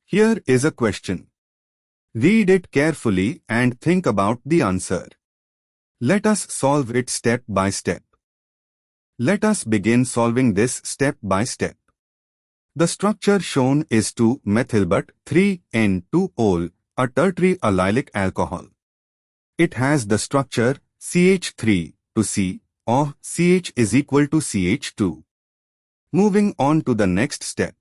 Here is a question. Read it carefully and think about the answer. Let us solve it step by step. Let us begin solving this step by step. The structure shown is 2-methyl-but-3-N2-ol, a tertiary allylic alcohol. It has the structure CH3 to C of CH is equal to CH2. Moving on to the next step.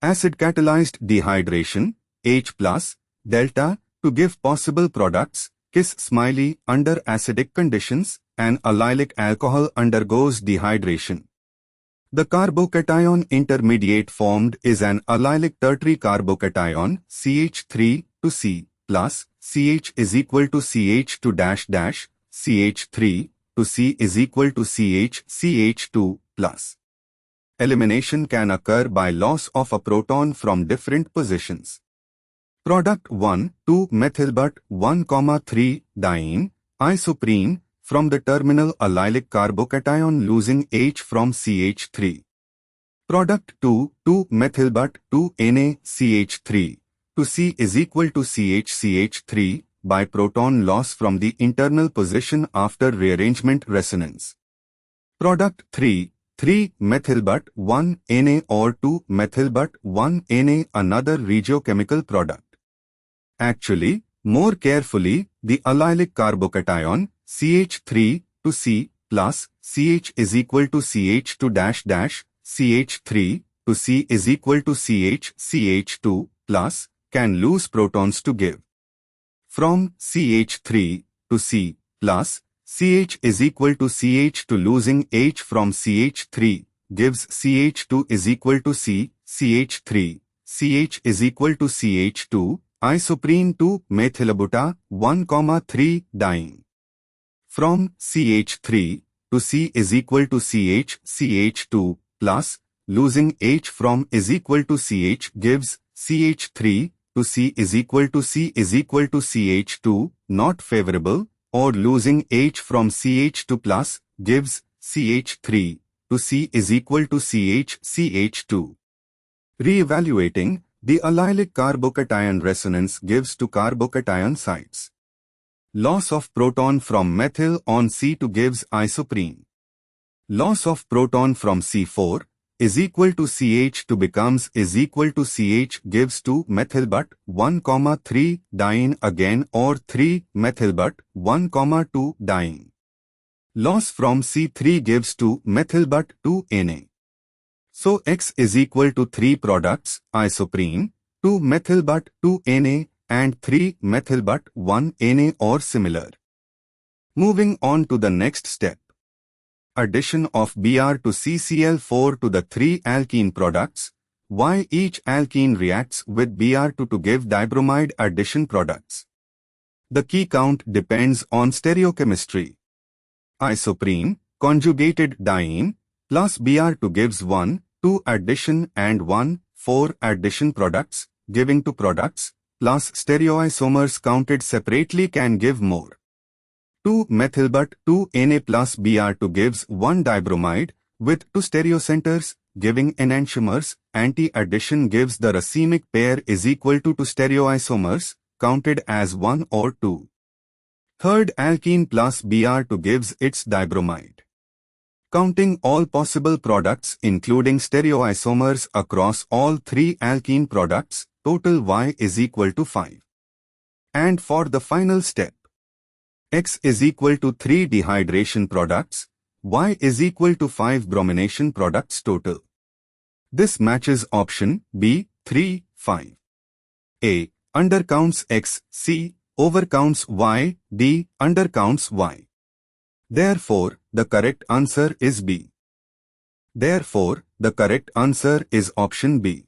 Acid-catalyzed dehydration, H+, delta, to give possible products, kiss smiley, under acidic conditions, an allylic alcohol undergoes dehydration. The carbocation intermediate formed is an allylic tertiary carbocation, CH3 to C, plus, CH is equal to CH2 dash dash, CH3 to C is equal to CH2 plus. Elimination can occur by loss of a proton from different positions. Product 1, 2-methyl-but-1,3-diene, isoprene, from the terminal allylic carbocation losing H from CH3. Product 2, 2-methyl-but-2-Na-CH3, to C is equal to CH3 by proton loss from the internal position after rearrangement resonance. Product 3, 3-methyl-but-1-Na or 2-methyl-but-1-Na, another regiochemical product. Actually, more carefully, the allylic carbocation CH3 to C plus CH is equal to CH2 dash dash, CH3 to C is equal to CH2 plus, can lose protons to give. From CH3 to C plus, CH is equal to CH to losing H from CH3, gives CH2 is equal to C, CH3, CH is equal to CH2, isoprene 2-methylabuta-1,3-diene. From CH3 to C is equal to CH2 plus, losing H from is equal to CH gives CH3 to C is equal to CH2, not favorable, or losing H from CH2 plus gives CH3 to C is equal to CH2. Re-evaluating, the allylic carbocation resonance gives to carbocation sites. Loss of proton from methyl on C2 gives isoprene. Loss of proton from C4 is equal to CH2 becomes is equal to CH gives 2-methyl-but-1,3-diene again or 3-methyl-but-1,2-diene. Loss from C3 gives 2-methyl-but-2-Na. So X is equal to 3 products, isoprene, 2-methyl-but-2-Na and 3-methyl-but-1-Na or similar. Moving on to the next step. Addition of Br to CCl4 to the 3 alkene products. Why each alkene reacts with Br2 to give dibromide addition products? The key count depends on stereochemistry. Isoprene, conjugated diene, plus Br2 gives 1, 2 addition and 1, 4 addition products, giving 2 products, plus stereoisomers counted separately can give more. 2-methyl-but-2-Na plus Br2 gives 1 dibromide, with 2 stereocenters, giving enantiomers. Anti-addition gives the racemic pair is equal to 2 stereoisomers, counted as 1 or 2. Third alkene plus Br2 gives its dibromide. Counting all possible products including stereoisomers across all 3 alkene products, total Y is equal to 5. And for the final step, X is equal to 3 dehydration products, Y is equal to 5 bromination products total. This matches option B, 3, 5. A. Undercounts X, C. Overcounts Y, D. Undercounts Y. Therefore, the correct answer is B. Therefore, the correct answer is option B.